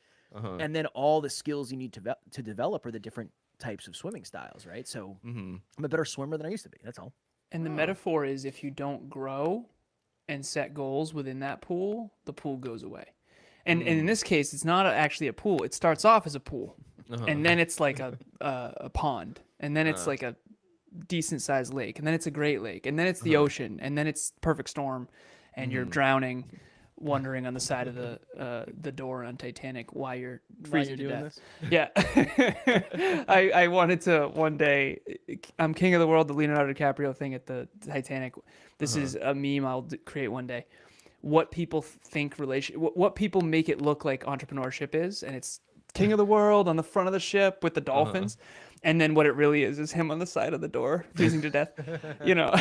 And then all the skills you need to develop are the different types of swimming styles, right? So I'm a better swimmer than I used to be. That's all. And the metaphor is if you don't grow and set goals within that pool, the pool goes away. And in this case, it's not actually a pool. It starts off as a pool, and then it's like a pond, and then it's like a decent sized lake, and then it's a great lake, and then it's the ocean, and then it's perfect storm, and you're drowning, wondering on the side of the door on Titanic why you're freezing to death. Yeah. I wanted to one day, I'm king of the world, the Leonardo DiCaprio thing at the Titanic. This is a meme I'll create one day. What people think what people make it look like entrepreneurship is, and it's king of the world on the front of the ship with the dolphins. And then what it really is him on the side of the door, freezing to death, you know.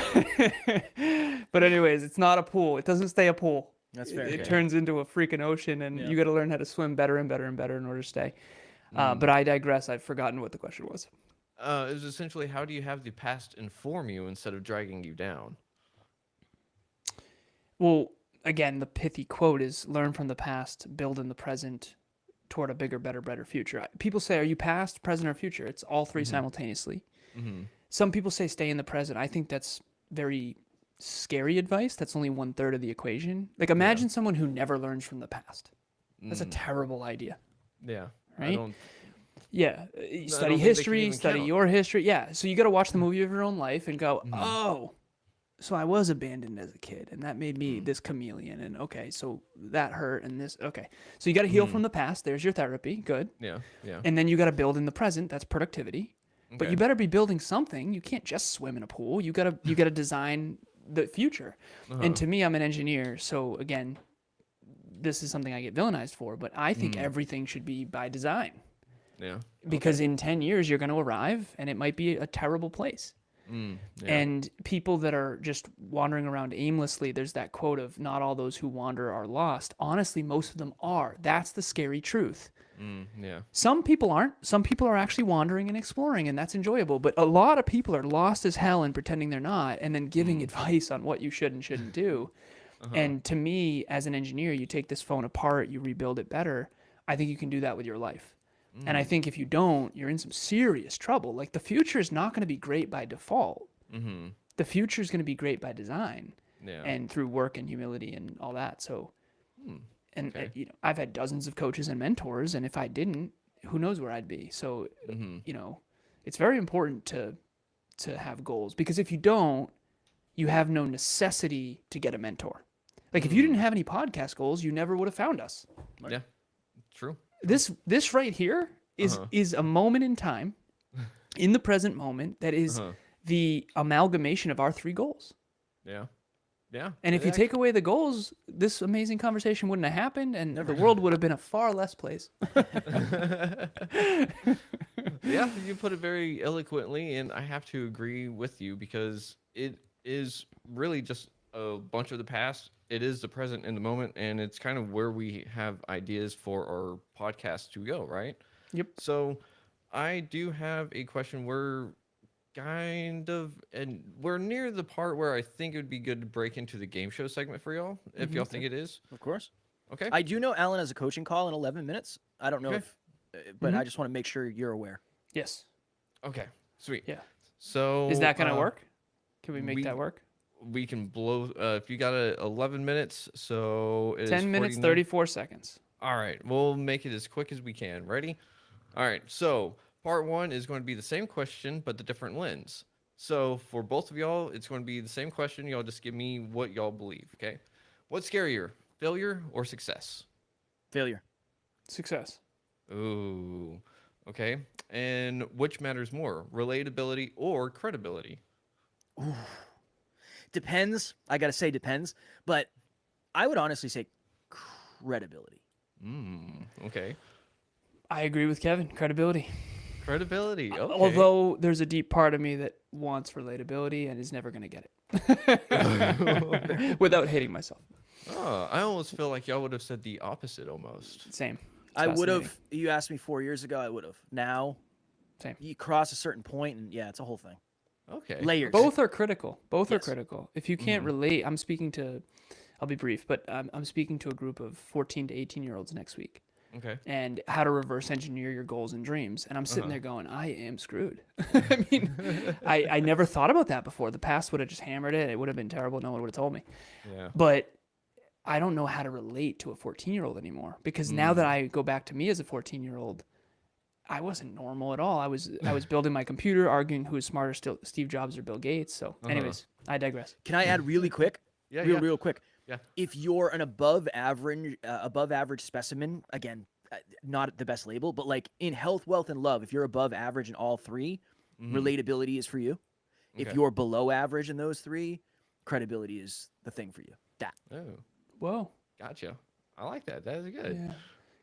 But anyways, it's not a pool. It doesn't stay a pool. That's fair. It Okay. turns into a freaking ocean, and Yeah. you got to learn how to swim better and better and better in order to stay. But I digress. I've forgotten what the question was. It was essentially, how do you have the past inform you instead of dragging you down? Well, again, the pithy quote is learn from the past, build in the present toward a bigger, better, better future. People say, are you past, present, or future? It's all three simultaneously. Mm-hmm. Some people say stay in the present. I think that's very scary advice. That's only 1/3 of the equation. Like, imagine someone who never learns from the past. That's a terrible idea. Yeah. Right? I don't. Yeah, don't study think they can history, even study count. your history. Yeah, so you got to watch the movie of your own life and go, oh, so I was abandoned as a kid, and that made me this chameleon. And okay, so that hurt, and this. Okay, so you got to heal from the past. There's your therapy. Good. Yeah. Yeah. And then you got to build in the present. That's productivity. But Okay. you better be building something. You can't just swim in a pool. You gotta design the future. And to me, I'm an engineer, so again, this is something I get villainized for. But I think everything should be by design. Yeah. Because in 10 years you're going to arrive and it might be a terrible place. Yeah. And people that are just wandering around aimlessly, there's that quote of not all those who wander are lost. Honestly, most of them are. That's the scary truth. Yeah. Some people aren't. Some people are actually wandering and exploring, and that's enjoyable. But a lot of people are lost as hell and pretending they're not, and then giving advice on what you should and shouldn't do. And to me, as an engineer, you take this phone apart, you rebuild it better. I think you can do that with your life. And I think if you don't, you're in some serious trouble. Like, the future is not going to be great by default. The future is going to be great by design Yeah. and through work and humility and all that. So, and Okay. you know, I've had dozens of coaches and mentors, and if I didn't, who knows where I'd be. So, you know, it's very important to have goals, because if you don't, you have no necessity to get a mentor. Like, if you didn't have any podcast goals, you never would have found us. Yeah. True. This right here is a moment in time, in the present moment, that is the amalgamation of our three goals. Yeah. Yeah. And if you take away the goals, this amazing conversation wouldn't have happened, and the world would have been a far less place. Yeah, you put it very eloquently, and I have to agree with you, because it is really just a bunch of the past. It is the present in the moment, and it's kind of where we have ideas for our podcast to go, right? Yep. So I do have a question. We're we're near the part where I think it would be good to break into the game show segment for y'all, if y'all think it is. Of course. Okay. I do know Alan has a coaching call in 11 minutes. I don't know Okay. if, but I just want to make sure you're aware. Yes. Okay. Sweet. Yeah. So Is that going to work? Can we make we- that work? We can blow. If you got 11 minutes, so it is 10 minutes, 49 34 seconds. All right, we'll make it as quick as we can. Ready? All right. So part one is going to be the same question, but the different lens. So for both of y'all, it's going to be the same question. Y'all just give me what y'all believe. Okay. What's scarier, failure or success? Failure. Success. Ooh. Okay. And which matters more, relatability or credibility? Depends. I got to say depends. But I would honestly say credibility. Okay. I agree with Kevin. Credibility. Credibility. Okay. Although there's a deep part of me that wants relatability and is never going to get it without hating myself. Oh, I almost feel like y'all would have said the opposite almost. Same. It's I would have. fascinating. You asked me 4 years ago. I would have. Now, Same. you cross a certain point, and yeah, it's a whole thing. Okay. Layers. Both are critical. Both are Yes. critical. If you can't relate, I'm speaking to, I'll be brief, but I'm speaking to a group of 14 to 18-year-olds next week. Okay. And how to reverse engineer your goals and dreams. And I'm sitting there going, I am screwed. I mean, I never thought about that before. The past would have just hammered it. It would have been terrible. No one would have told me. Yeah. But I don't know how to relate to a 14-year-old anymore, because now that I go back to me as a 14-year-old, I wasn't normal at all. I was building my computer, arguing who is smarter, still Steve Jobs or Bill Gates. So anyways, I digress. Can I add really quick? Yeah, real quick. Yeah. If you're an above average specimen, again, not the best label, but like in health, wealth, and love, if you're above average in all three, relatability is for you. If Okay. you're below average in those three, credibility is the thing for you. That. Oh, Whoa. gotcha. I like that. That is good. Yeah.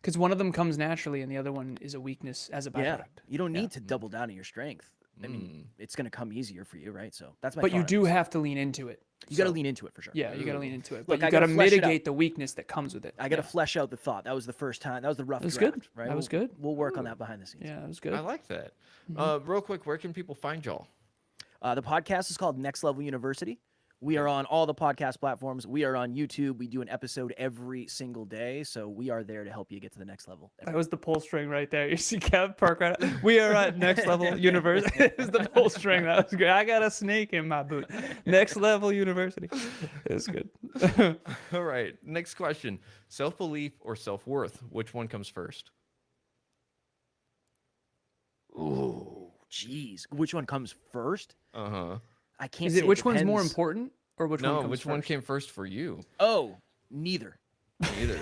Because one of them comes naturally and the other one is a weakness as a byproduct. Yeah, you don't Yeah. need to double down on your strength. I mean, it's going to come easier for you, right? So that's my. But you thought on do this. have to lean into it. You got to So, lean into it for sure. Yeah, you got to lean into it. Look, But you I got to gotta flesh it out. mitigate the weakness that comes with it. I got to Yeah. flesh out the thought. That was the first time. That was the rough was draft, good. right? That was good. We'll work on that behind the scenes. Yeah, that was good. I like that. Real quick, where can people find y'all? The podcast is called Next Level University. We are on all the podcast platforms. We are on YouTube. We do an episode every single day. So we are there to help you get to the next level. That was the pull string right there. You see Kev Park right. We are at Next Level University. It's the pull string. That was great. I got a snake in my boot. Next Level University. It was good. All right. Next question. Self-belief or self-worth? Which one comes first? Ooh, jeez. Which one comes first? Uh-huh. I can't Is say it which one's more depends. important or which one No, comes which first? one came first for you? Oh, neither. Neither.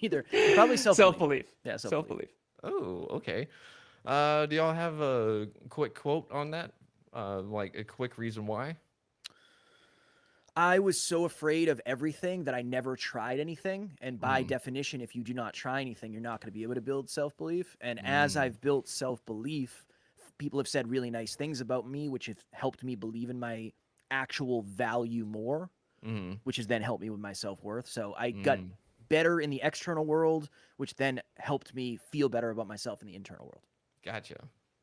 Neither. Probably self-belief. Self-belief. Yeah, Self-belief. Oh, okay. Do y'all have a quick quote on that? Like a quick reason why? I was so afraid of everything that I never tried anything. And by definition, if you do not try anything, you're not going to be able to build self-belief. And as I've built self-belief, people have said really nice things about me, which have helped me believe in my actual value more, which has then helped me with my self-worth. So I got better in the external world, which then helped me feel better about myself in the internal world. Gotcha.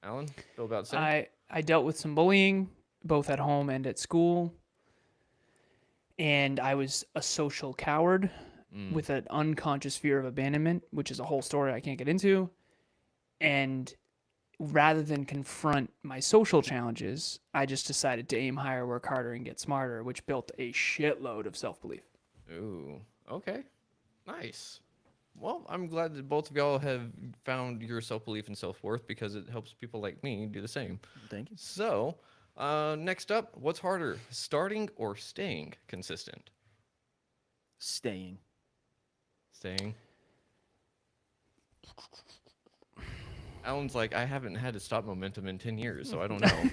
Alan, feel about the same? I dealt with some bullying, both at home and at school. And I was a social coward with an unconscious fear of abandonment, which is a whole story I can't get into. And rather than confront my social challenges, I just decided to aim higher, work harder, and get smarter, which built a shitload of self-belief. Ooh, okay. Nice. Well, I'm glad that both of y'all have found your self-belief and self-worth because it helps people like me do the same. Thank you. So, next up, what's harder, starting or staying consistent? Staying. Staying. Alan's like, I haven't had to stop momentum in 10 years, so I don't know.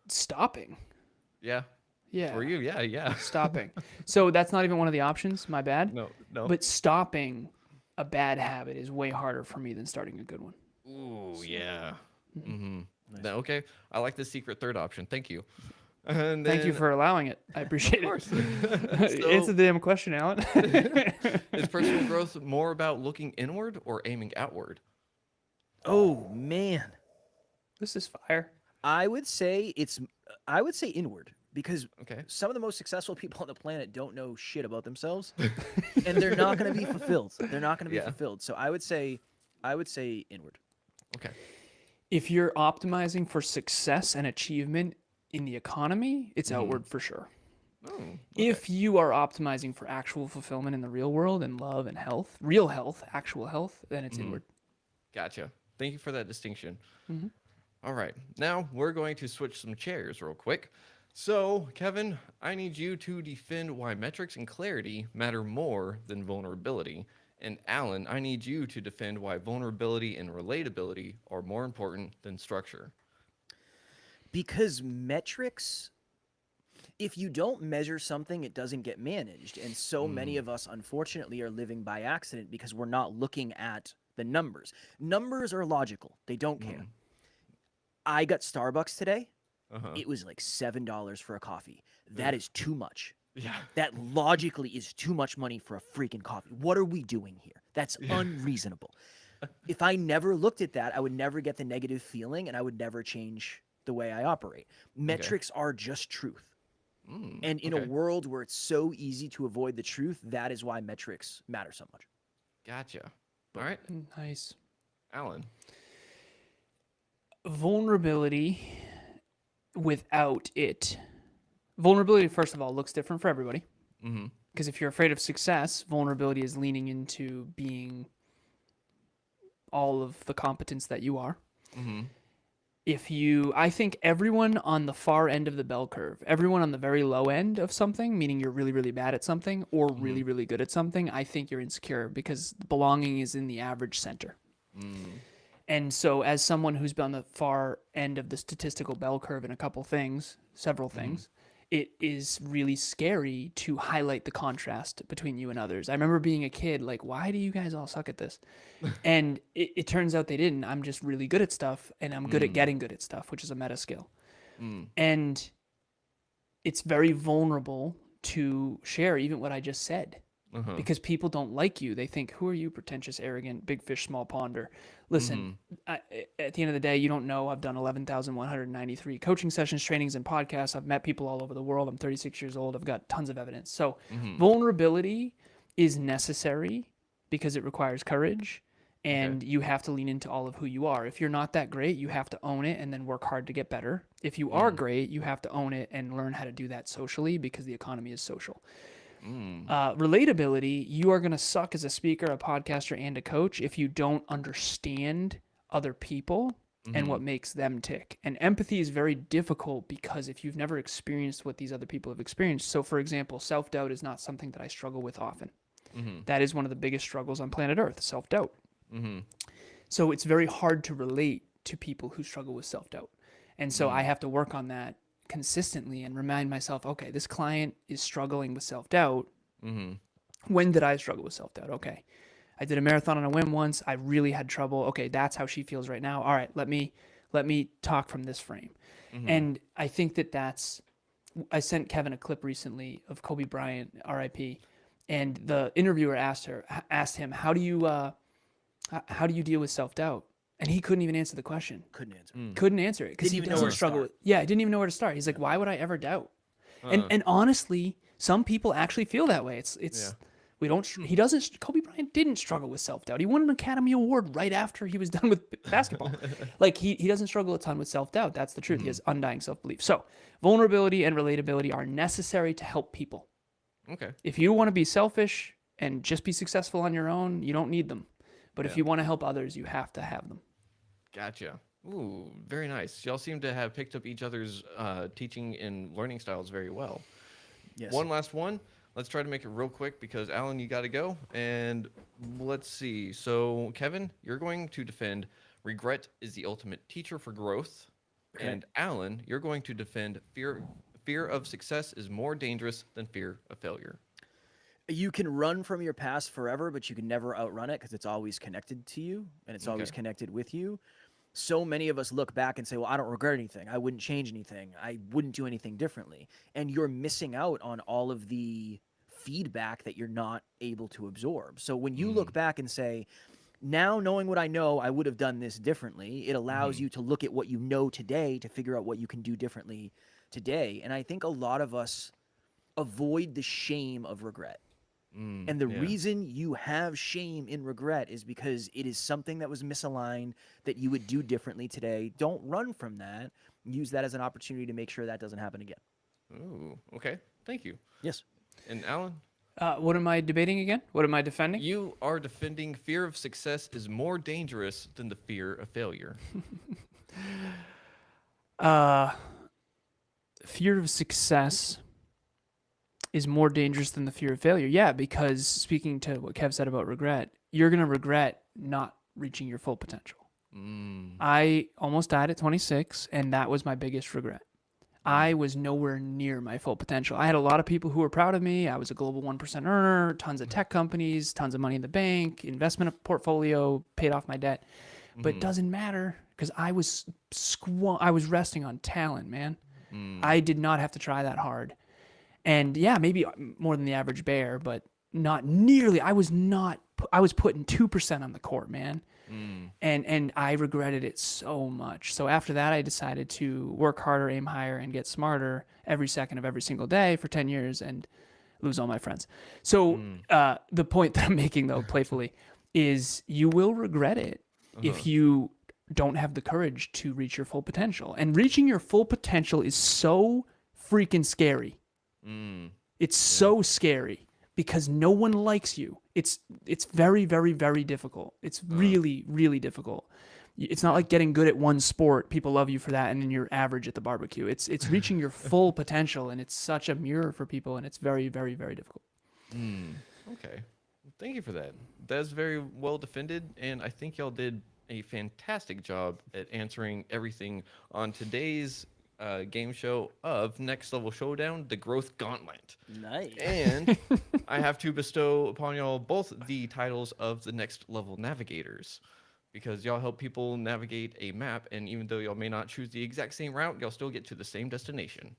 Stopping. Yeah. Yeah. For you, yeah. Stopping. So that's not even one of the options. My bad. No. But stopping a bad habit is way harder for me than starting a good one. Ooh, yeah. Mm-hmm. Okay. I like the secret third option. Thank you. And Thank you then- for allowing it. I appreciate Of course. it. Answer the damn question, Alan. Is personal growth more about looking inward or aiming outward? Oh, man. This is fire. I would say inward, because Okay. some of the most successful people on the planet don't know shit about themselves, and they're not going to be fulfilled. They're not going to be Yeah. fulfilled. So I would say inward. Okay. If you're optimizing for success and achievement in the economy, it's outward for sure. Oh, If you are optimizing for actual fulfillment in the real world and love and health, real health, actual health, then it's inward. gotcha. Thank you for that distinction. All right. Now we're going to switch some chairs real quick. So, Kevin, I need you to defend why metrics and clarity matter more than vulnerability. And Alan, I need you to defend why vulnerability and relatability are more important than structure. Because metrics, if you don't measure something, it doesn't get managed. And so many of us, unfortunately, are living by accident because we're not looking at the numbers. Numbers are logical, they don't care. I got Starbucks today. It was like $7 for a coffee. That is too much. Yeah. That logically is too much money for a freaking coffee. What are we doing here? That's unreasonable. If I never looked at that, I would never get the negative feeling and I would never change the way I operate. Metrics are just truth. And in a world where it's so easy to avoid the truth, that is why metrics matter so much. Gotcha. All right. Nice. Alan. Vulnerability without it. Vulnerability, first of all, looks different for everybody. Because if you're afraid of success, vulnerability is leaning into being all of the competence that you are. I think everyone on the far end of the bell curve, everyone on the very low end of something, meaning you're really, really bad at something or really, really good at something, I think you're insecure because belonging is in the average center. And so as someone who's been on the far end of the statistical bell curve in several things, it is really scary to highlight the contrast between you and others. I remember being a kid, like, why do you guys all suck at this? And it turns out they didn't. I'm just really good at stuff, and I'm good at getting good at stuff, which is a meta skill. And it's very vulnerable to share even what I just said. Because people don't like you. They think, who are you, pretentious, arrogant, big fish, small ponder? Listen, at the end of the day, you don't know. I've done 11,193 coaching sessions, trainings, and podcasts. I've met people all over the world. I'm 36 years old. I've got tons of evidence. So vulnerability is necessary because it requires courage, and you have to lean into all of who you are. If you're not that great, you have to own it and then work hard to get better. If you are great, you have to own it and learn how to do that socially, because the economy is social. Relatability, you are going to suck as a speaker, a podcaster, and a coach if you don't understand other people and what makes them tick. And empathy is very difficult because if you've never experienced what these other people have experienced. So, for example, self-doubt is not something that I struggle with often. That is one of the biggest struggles on planet Earth, self-doubt. So it's very hard to relate to people who struggle with self-doubt. And so I have to work on that consistently and remind myself, okay, this client is struggling with self-doubt. When did I struggle with self-doubt? Okay, I did a marathon on a whim once. I really had trouble. Okay, that's how she feels right now. All right, let me talk from this frame. And I think I sent Kevin a clip recently of Kobe Bryant, RIP, and the interviewer asked him, how do you deal with self-doubt? And he couldn't even answer the question. Couldn't answer it because he doesn't struggle with. Yeah, I didn't even know where to start. He's like, why would I ever doubt? And honestly, some people actually feel that way. We don't. He doesn't. Kobe Bryant didn't struggle with self-doubt. He won an Academy Award right after he was done with basketball. Like he doesn't struggle a ton with self-doubt. That's the truth. He has undying self-belief. So vulnerability and relatability are necessary to help people. Okay. If you want to be selfish and just be successful on your own, you don't need them. But if you want to help others, you have to have them. Gotcha. Ooh, very nice. Y'all seem to have picked up each other's teaching and learning styles very well. Yes. One last one. Let's try to make it real quick because Alan, you got to go. And let's see. So, Kevin, you're going to defend regret is the ultimate teacher for growth. Okay. And Alan, you're going to defend fear of success is more dangerous than fear of failure. You can run from your past forever, but you can never outrun it because it's always connected to you and it's always connected with you. So many of us look back and say, well, I don't regret anything. I wouldn't change anything. I wouldn't do anything differently. And you're missing out on all of the feedback that you're not able to absorb. So when you look back and say, now knowing what I know, I would have done this differently, it allows you to look at what you know today to figure out what you can do differently today. And I think a lot of us avoid the shame of regret. And the reason you have shame in regret is because it is something that was misaligned that you would do differently today. Don't run from that. Use that as an opportunity to make sure that doesn't happen again. Ooh, okay. Thank you. Yes. And Alan? What am I debating again? What am I defending? You are defending fear of success is more dangerous than the fear of failure. Fear of success is more dangerous than the fear of failure. Yeah, because speaking to what Kev said about regret, you're going to regret not reaching your full potential. I almost died at 26, and that was my biggest regret. I was nowhere near my full potential. I had a lot of people who were proud of me. I was a global 1% earner, tons of tech companies, tons of money in the bank, investment portfolio, paid off my debt. But it doesn't matter because I was resting on talent, man. I did not have to try that hard. And yeah, maybe more than the average bear, but not nearly. I was putting 2% on the court, man. And I regretted it so much. So after that, I decided to work harder, aim higher, and get smarter every second of every single day for 10 years and lose all my friends. So the point that I'm making, though, playfully, is you will regret it if you don't have the courage to reach your full potential. And reaching your full potential is so freaking scary. It's so scary because no one likes you. It's very, very, very difficult. It's really, really difficult. It's not like getting good at one sport. People love you for that, and then you're average at the barbecue. It's reaching your full potential, and it's such a mirror for people, and it's very, very, very difficult. Okay. Thank you for that. That's very well defended, and I think y'all did a fantastic job at answering everything on today's game show of Next Level Showdown, the Growth Gauntlet. Nice. And I have to bestow upon y'all both the titles of the Next Level Navigators, because y'all help people navigate a map, and even though y'all may not choose the exact same route, y'all still get to the same destination.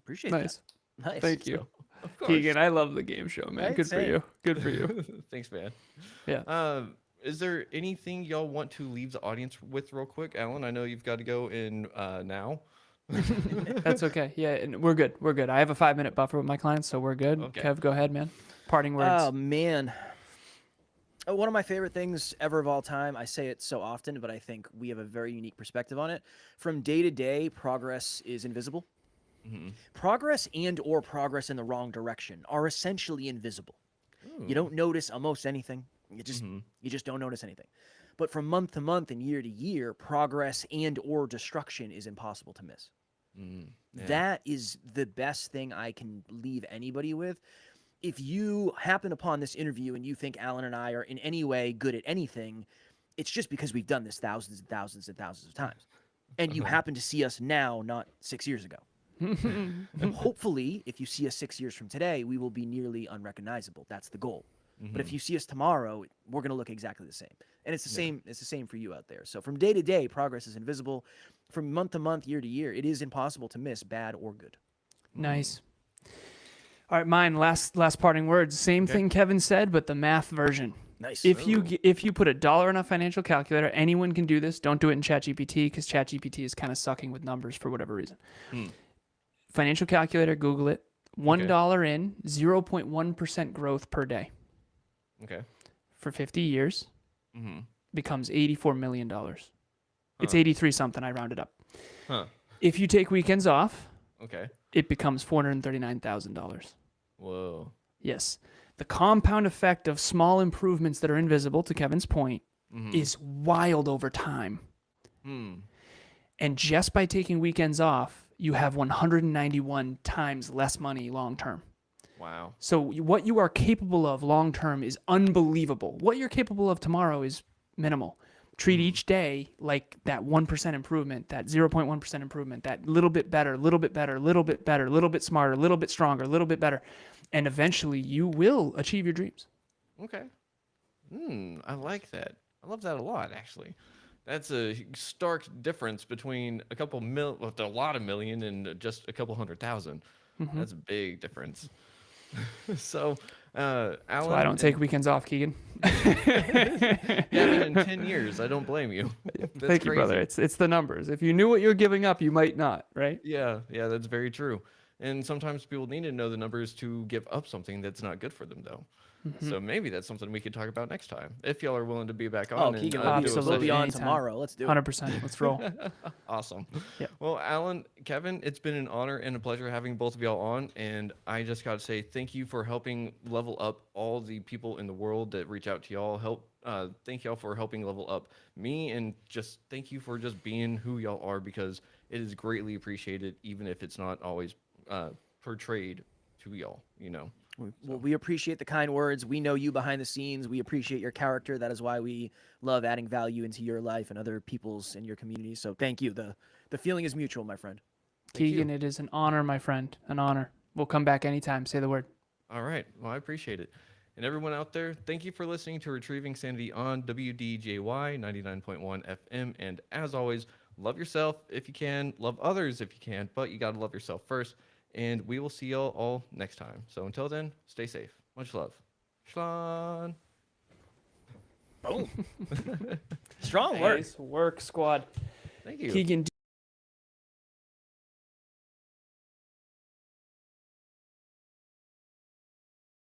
Appreciate Nice. that. Nice. Thank you. Of course. Keegan, I love the game show, man. Right, Good for same. you. Good for you. Thanks, man. Yeah. Is there anything y'all want to leave the audience with real quick? Alan, I know you've got to go in now. That's okay. Yeah, and we're good. We're good. I have a 5-minute buffer with my clients, so we're good. Okay. Kev, go ahead, man. Parting words. Oh man. One of my favorite things ever of all time. I say it so often, but I think we have a very unique perspective on it. From day to day, progress is invisible. Progress and or progress in the wrong direction are essentially invisible. You don't notice almost anything. You just don't notice anything. But from month to month and year to year, progress and or destruction is impossible to miss. Yeah. That is the best thing I can leave anybody with. If you happen upon this interview and you think Alan and I are in any way good at anything, it's just because we've done this thousands and thousands and thousands of times. And you happen to see us now, not 6 years ago. Hopefully, if you see us 6 years from today, we will be nearly unrecognizable. That's the goal. But if you see us tomorrow, we're going to look exactly the same. And it's the same. It's the same for you out there. So from day to day, progress is invisible. From month to month, year to year, it is impossible to miss bad or good. Nice. All right, mine. Last parting words. Same thing Kevin said, but the math version. Nice. If you put $1 in a financial calculator, anyone can do this. Don't do it in ChatGPT because ChatGPT is kind of sucking with numbers for whatever reason. Financial calculator, Google it. $1 in, 0.1% growth per day. Okay. For 50 years becomes $84 million. It's 83 something. I rounded up. Huh. If you take weekends off, Okay. it becomes $439,000. Whoa. Yes. The compound effect of small improvements that are invisible, to Kevin's point, is wild over time. And just by taking weekends off, you have 191 times less money long term. Wow. So what you are capable of long term is unbelievable. What you're capable of tomorrow is minimal. Treat each day like that 1% improvement, that 0.1% improvement, that little bit better, little bit better, little bit better, little bit smarter, little bit stronger, little bit better. And eventually you will achieve your dreams. Okay. I like that. I love that a lot, actually. That's a stark difference between a lot of million and just a couple 100,000. That's a big difference. So, Alan. That's why I don't take weekends off, Keegan. In 10 years, I don't blame you. That's Thank you, brother. crazy. It's the numbers. If you knew what you're giving up, you might not, right? Yeah, that's very true. And sometimes people need to know the numbers to give up something that's not good for them, though. So maybe that's something we could talk about next time, if y'all are willing to be back on. Oh, Keegan, and, we'll do a absolutely. be on Anytime. tomorrow. Let's do it. 100%. Let's roll. Awesome. Yeah. Well, Alan, Kevin, it's been an honor and a pleasure having both of y'all on. And I just got to say thank you for helping level up all the people in the world that reach out to y'all. Thank y'all for helping level up me, and just thank you for just being who y'all are, because it is greatly appreciated, even if it's not always portrayed to y'all, Well, we appreciate the kind words. We know you behind the scenes. We appreciate your character. That is why we love adding value into your life and other people's in your community. So thank you. The feeling is mutual, my friend. Keegan, it is an honor, my friend. An honor. We'll come back anytime. Say the word. All right. Well, I appreciate it. And everyone out there, thank you for listening to Retrieving Sanity on WDJY 99.1 FM. And as always, love yourself if you can, love others if you can, but you got to love yourself first. And we will see y'all all next time. So until then, stay safe. Much love. Schlan. Boom. Strong work. Nice work, squad. Thank you. Keegan,